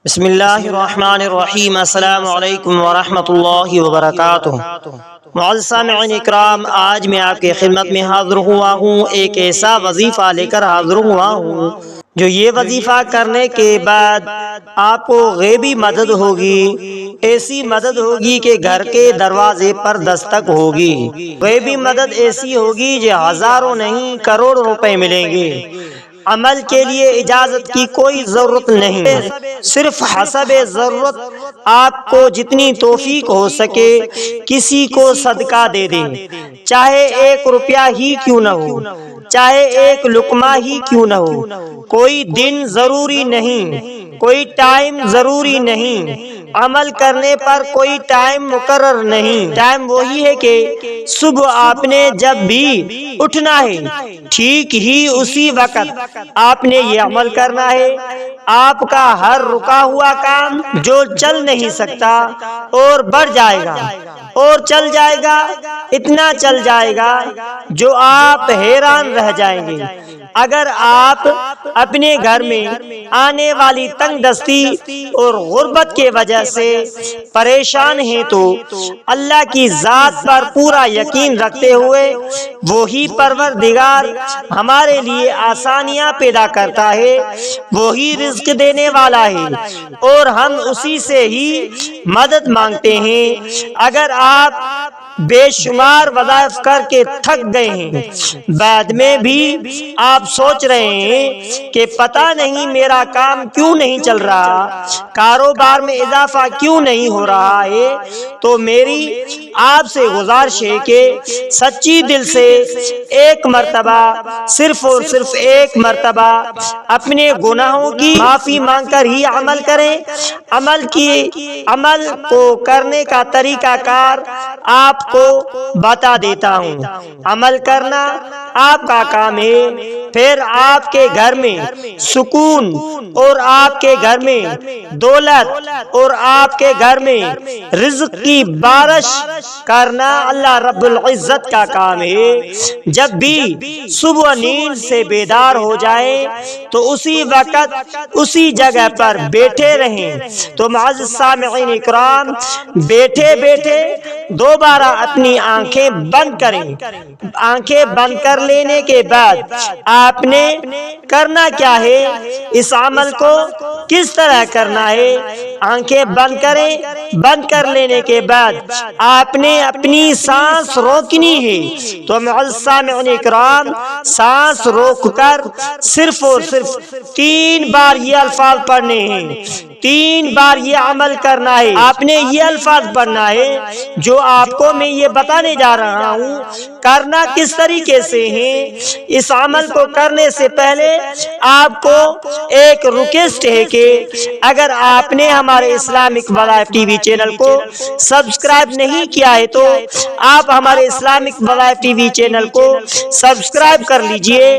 بسم اللہ الرحمن الرحیم۔ السلام علیکم ورحمۃ اللہ وبرکاتہ۔ معزز سامعین اکرام، آج میں آپ کی خدمت میں حاضر ہوا ہوں، ایک ایسا وظیفہ لے کر حاضر ہوا ہوں جو یہ وظیفہ کرنے کے بعد آپ کو غیبی مدد ہوگی، ایسی مدد ہوگی کہ گھر کے دروازے پر دستک ہوگی۔ غیبی مدد ایسی ہوگی جو ہزاروں نہیں کروڑوں روپے ملیں گے۔ عمل کے لیے اجازت کی کوئی ضرورت نہیں، صرف حسب ضرورت آپ کو جتنی توفیق ہو سکے کسی کو صدقہ دے دیں، چاہے 1 روپیہ ہی کیوں نہ ہو، چاہے 1 لقمہ ہی کیوں نہ ہو۔ کوئی دن ضروری نہیں، کوئی ٹائم ضروری نہیں، عمل کرنے پر کوئی ٹائم مقرر نہیں۔ ٹائم وہی ہے کہ صبح آپ نے جب بھی اٹھنا ہے ٹھیک ہی اسی وقت آپ نے یہ عمل کرنا ہے۔ آپ کا ہر رکا ہوا کام جو چل نہیں سکتا اور بڑھ جائے گا اور چل جائے گا، اتنا چل جائے گا جو آپ حیران رہ جائیں گے۔ اگر آپ اپنے گھر میں آنے والی تنگ دستی اور غربت کے وجہ سے پریشان ہیں تو اللہ کی ذات پر پورا یقین رکھتے ہوئے وہی پروردگار ہمارے لیے آسانیاں پیدا کرتا ہے، وہی رزق دینے والا ہے اور ہم اسی سے ہی مدد مانگتے ہیں۔ اگر آپ بے شمار وظائف کر کے تھک گئے ہیں، بعد میں بھی آپ سوچ رہے ہیں کہ پتہ نہیں میرا کام کیوں نہیں چل رہا، کاروبار میں اضافہ کیوں نہیں ہو رہا ہے، تو میری آپ سے گزارش ہے کہ سچی دل سے ایک مرتبہ، صرف اور صرف ایک مرتبہ اپنے گناہوں کی معافی مانگ کر ہی عمل کریں۔ عمل کو کرنے کا طریقہ کار آپ کو بتا دیتا ہوں۔ عمل کرنا آپ کا کام ہے، پھر آپ کے گھر میں سکون اور آپ کے گھر میں دولت اور آپ کے گھر میں رزق کی بارش کرنا اللہ رب العزت کا کام ہے۔ جب بھی صبح نیند سے بیدار ہو جائے تو اسی وقت اسی جگہ پر بیٹھے رہیں۔ تو معزز سامعین اکرام، بیٹھے بیٹھے دوبارہ اپنی آنکھیں بند کریں۔ آنکھیں بند کر لینے کے بعد آپ نے کرنا کیا ہے، اس عمل کو کس طرح کرنا ہے، آنکھیں بند کریں۔ بند کر لینے کے بعد آپ نے اپنی سانس روکنی ہے۔ تو معزز سامعین اکرام، سانس روک کر صرف اور صرف 3 بار یہ الفاظ پڑھنے ہیں، 3 بار یہ عمل کرنا ہے۔ آپ نے یہ الفاظ پڑھنا ہے جو آپ کو میں یہ بتانے جا رہا ہوں۔ کرنا کس طریقے سے ہے، اس عمل کو کرنے سے پہلے آپ کو ایک ریکویسٹ ہے کہ اگر آپ نے ہمارے اسلامک وظائف ٹی وی چینل کو سبسکرائب نہیں کیا ہے تو آپ ہمارے اسلامک وظائف ٹی وی چینل کو سبسکرائب کر لیجئے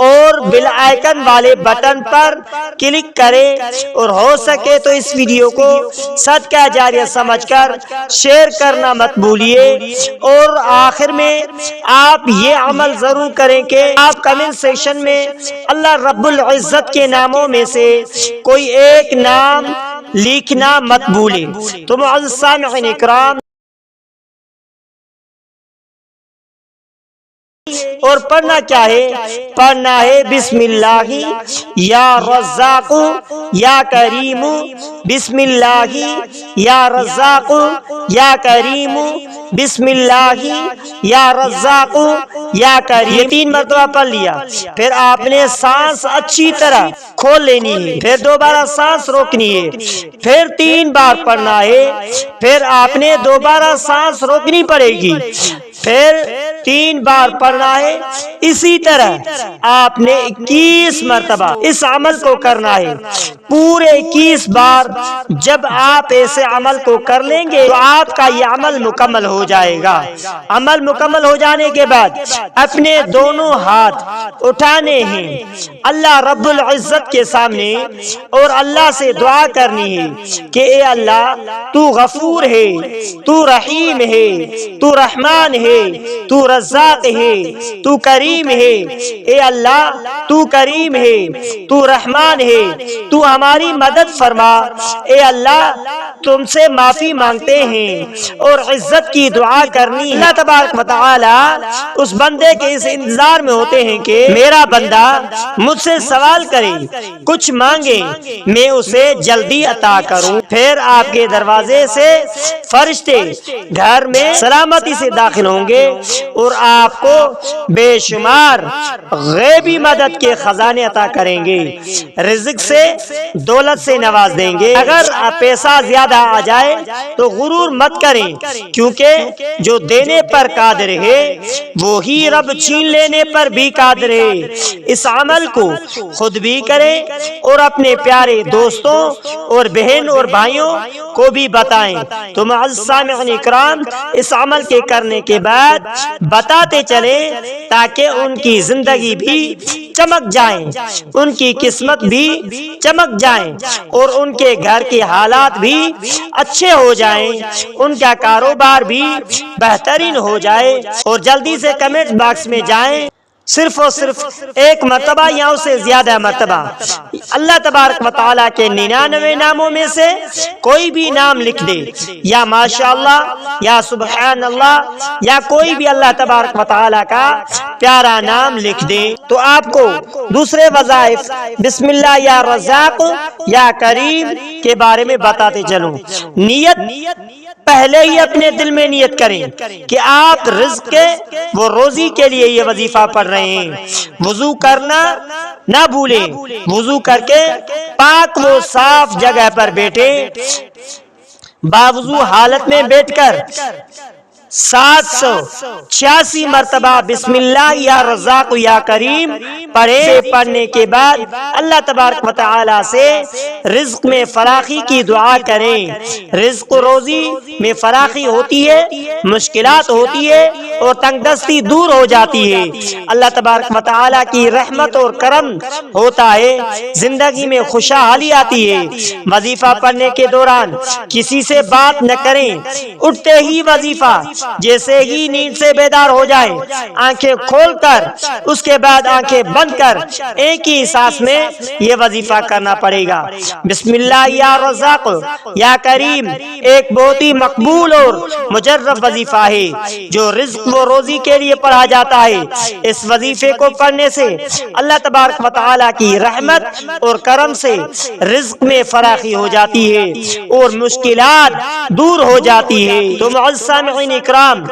اور بیل آئیکن والے بٹن پر کلک کریں، اور ہو سکے تو اس ویڈیو کو صدقہ جاریہ سمجھ کر شیئر کرنا مت بھولیے۔ اور آخر میں آپ یہ عمل ضرور کریں کہ آپ کمنٹ سیکشن میں اللہ رب العزت کے ناموں میں سے کوئی ایک نام لکھنا مت بھولیں۔ تو معزز سامعین اکرام، اور پڑھنا کیا ہے، پڑھنا ہے بسم اللہ یا رزاق یا کریم، بسم اللہ یا رزاق یا کریم، بسم اللہ یا رزاق یا کریم۔ یہ 3 مرتبہ پڑھ لیا، پھر آپ نے سانس اچھی طرح کھول لینی ہے، پھر دوبارہ سانس روکنی ہے، پھر 3 بار پڑھنا ہے، پھر آپ نے دوبارہ سانس روکنی پڑے گی، پھر 3 بار پڑھنا ہے۔ اسی طرح آپ نے 21 مرتبہ اس عمل کو کرنا ہے، پورے 21 بار۔ جب آپ ایسے عمل کو کر لیں گے تو آپ کا یہ عمل مکمل ہو جائے گا۔ عمل مکمل ہو جانے کے بعد اپنے دونوں ہاتھ اٹھانے ہیں اللہ رب العزت کے سامنے اور اللہ سے دعا کرنی ہے کہ اے اللہ، تو غفور ہے، تو رحیم ہے، تو رحمان ہے، ہے، تو رزاق ہے، تو کریم ہے۔ اے اللہ تو کریم ہے، تو رحمان ہے، تو ہماری مدد فرما۔ اے اللہ تم سے معافی مانگتے ہیں اور عزت کی دعا کرنی ہے۔ اللہ تبارک و تعالی اس بندے کے اس انتظار میں ہوتے ہیں کہ میرا بندہ مجھ سے سوال کرے، کچھ مانگے، میں اسے جلدی عطا کروں۔ پھر آپ کے دروازے سے فرشتے گھر میں سلامتی سے داخل ہوں گے اور آپ کو بے شمار غیبی مدد کے خزانے عطا کریں گے، رزق سے دولت سے نواز دیں گے۔ اگر پیسہ زیادہ آ جائے تو غرور مت کریں، کیونکہ جو دینے پر قادر ہے وہی رب چھین لینے پر بھی قادر ہے۔ اس عمل کو خود بھی کریں اور اپنے پیارے دوستوں اور بہن اور بھائیوں کو بھی بتائیں۔ تو معزز سامعین اکرام، اس عمل کے کرنے کے بعد بتاتے چلیں تاکہ ان کی زندگی بھی چمک جائیں، ان کی قسمت بھی چمک جائیں اور ان کے گھر کے حالات بھی اچھے ہو جائیں، ان کا کاروبار بھی بہترین ہو جائے۔ اور جلدی سے کمنٹ باکس میں جائیں، صرف اور صرف ایک مرتبہ یا اس سے زیادہ مرتبہ اللہ تبارک و تعالیٰ کے 99 ناموں میں سے کوئی بھی نام لکھ دے، یا ماشاءاللہ یا سبحان اللہ یا کوئی بھی اللہ تبارک و تعالیٰ کا پیارا نام لکھ دے تو آپ کو دوسرے وظائف بسم اللہ یا رزاق یا کریم کے بارے میں بتاتے چلوں۔ نیت پہلے ہی اپنے دل میں نیت کریں کہ آپ رزق کے وہ روزی کے لیے یہ وظیفہ پڑھ رہے ہیں۔ وضو کرنا نہ بھولیں، وضو کر کے پاک و صاف جگہ پر بیٹھے، باوضو حالت میں بیٹھ کر 786 مرتبہ بسم اللہ یا رزاق یا کریم پڑھیں۔ پڑھنے کے بعد اللہ تبارک و تعالی سے رزق میں فراخی کی دعا کریں۔ رزق و روزی میں فراخی ہوتی ہے، مشکلات ہوتی ہے اور تنگ دستی دور ہو جاتی ہے۔ اللہ تبارک و تعالی کی رحمت اور کرم ہوتا ہے، زندگی میں خوشحالی آتی ہے۔ وظیفہ پڑھنے کے دوران کسی سے بات نہ کریں، اٹھتے ہی وظیفہ جیسے ہی نیند سے بیدار ہو جائے آنکھیں کھول کر اس کے بعد آنکھیں بند کر ایک ہی سانس میں یہ وظیفہ کرنا پڑے گا۔ بسم اللہ یا رزاق یا کریم ایک بہت ہی مقبول اور مجرب وظیفہ ہے جو رزق و روزی کے لیے پڑھا جاتا ہے۔ اس وظیفے کو پڑھنے سے اللہ تبارک و تعالی کی رحمت اور کرم سے رزق میں فراخی ہو جاتی ہے اور مشکلات دور ہو جاتی ہے۔ تو معزز سامعین اکرام،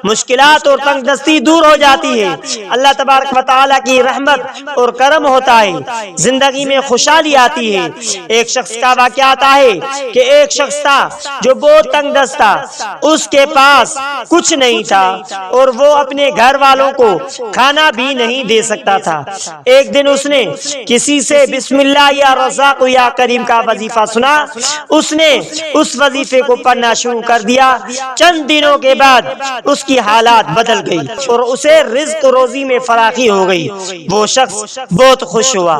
مشکلات اور تنگ دستی دور ہو جاتی ہے، اللہ تبارک و تعالیٰ کی رحمت اور کرم ہوتا ہے، زندگی میں خوشحالی آتی ہے۔ ایک شخص کا واقعہ آتا ہے کہ ایک شخص تھا جو بہت تنگ دست تھا، اس کے پاس کچھ نہیں تھا اور وہ اپنے گھر والوں کو کھانا بھی نہیں دے سکتا تھا۔ ایک دن اس نے کسی سے بسم اللہ یا رزاق یا کریم کا وظیفہ سنا، اس نے اس وظیفے کو پڑھنا شروع کر دیا۔ چند دنوں کے بعد اس کی حالات بدل گئی اور اسے رزق روزی میں فراخی ہو گئی۔ وہ شخص بہت خوش ہوا۔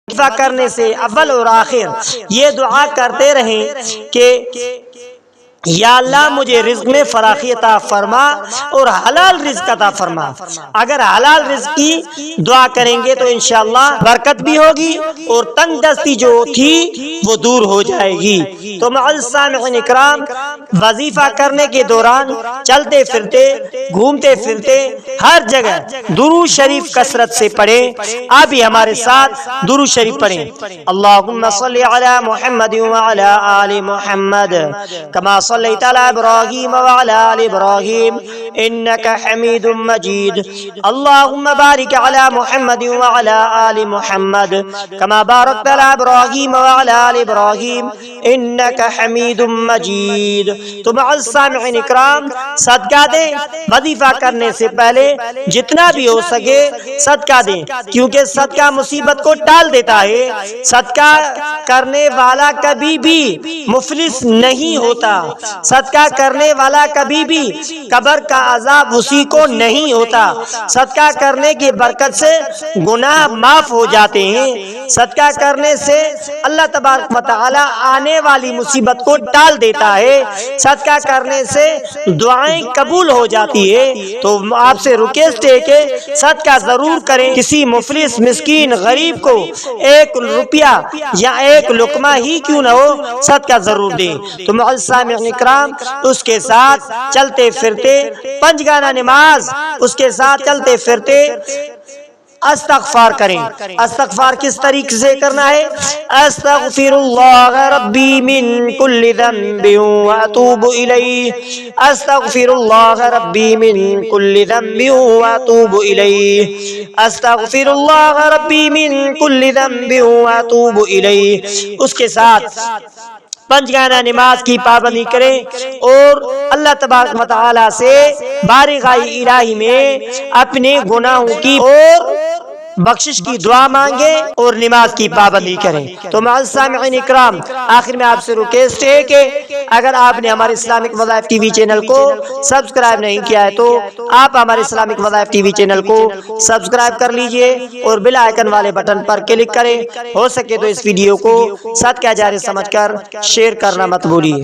وظیفہ کرنے سے اول اور آخر یہ دعا کرتے رہیں کہ یا اللہ مجھے رزق میں فراخی عطا فرما اور حلال رزق عطا فرما۔ اگر حلال رزق کی دعا کریں گے تو انشاءاللہ برکت بھی ہوگی اور تنگ دستی جو تھی وہ دور ہو جائے گی۔ تو معزز سامعین اکرام، وظیفہ کرنے کے دوران چلتے پھرتے گھومتے پھرتے ہر جگہ درود شریف کثرت سے پڑھیں۔ آپ بھی ہمارے ساتھ درود شریف پڑھیں۔ اللہم صلی علی محمد وعلی آل محمد کما صلیت علی ابراہیم وعلی آل ابراہیم انک حمید مجید۔ اللہم بارک علی محمد وعلی آل محمد کما بارکت علی ابراہیم وعلی آل ابراہیم انک حمید مجید۔ تو معزز سامعین اکرام، صدقہ دیں، وظیفہ کرنے سے پہلے جتنا بھی ہو سکے صدقہ دیں، کیونکہ صدقہ مصیبت کو ٹال دیتا ہے۔ صدقہ کرنے والا کبھی بھی مفلس نہیں ہوتا۔ صدقہ کرنے والا کبھی بھی قبر کا عذاب اسی کو نہیں ہوتا۔ صدقہ کرنے کی برکت سے گناہ معاف ہو جاتے ہیں۔ صدقہ کرنے سے اللہ تبارک و تعالی آنے والی مصیبت کو ٹال دیتا ہے۔ صدقہ کرنے سے دعائیں قبول ہو جاتی ہے۔ تو آپ سے ریکویسٹ ہے کہ صدقہ ضرور کریں۔ کسی مفلس مسکین غریب کو 1 روپیہ یا 1 لقمہ ہی کیوں نہ ہو صدقہ ضرور دیں۔ تو معزز سامعین اکرام، اس کے ساتھ چلتے پھرتے 5 گانا نماز، اس کے ساتھ چلتے پھرتے استغفار کریں۔ استغفار کس طریقے سے کرنا ہے؟ استغفر اللہ ربی من کل ذنب واتوب الیہ، استغفر اللہ ربی من کل ذنب واتوب الیہ، استغفر اللہ ربی من کل ذنب واتوب الیہ۔ اس کے ساتھ 5 گانا نماز کی پابندی کریں اور اللہ تبارک و تعالی سے بارگاہ الہی میں اپنے گناہوں کی اور بخشش کی دعا مانگے اور نماز کی پابندی کریں۔ تو معزز سامعین اکرام، آخر میں آپ سے ریکویسٹ ہے کہ اگر آپ نے ہمارے اسلامک وظائف ٹی وی چینل کو سبسکرائب نہیں کیا ہے تو آپ ہمارے اسلامک وظائف ٹی وی چینل کو سبسکرائب کر لیجئے اور بیل آئیکن والے بٹن پر کلک کریں۔ ہو سکے تو اس ویڈیو کو صدقہ جاریہ سمجھ کر شیئر کرنا مت بھولیے۔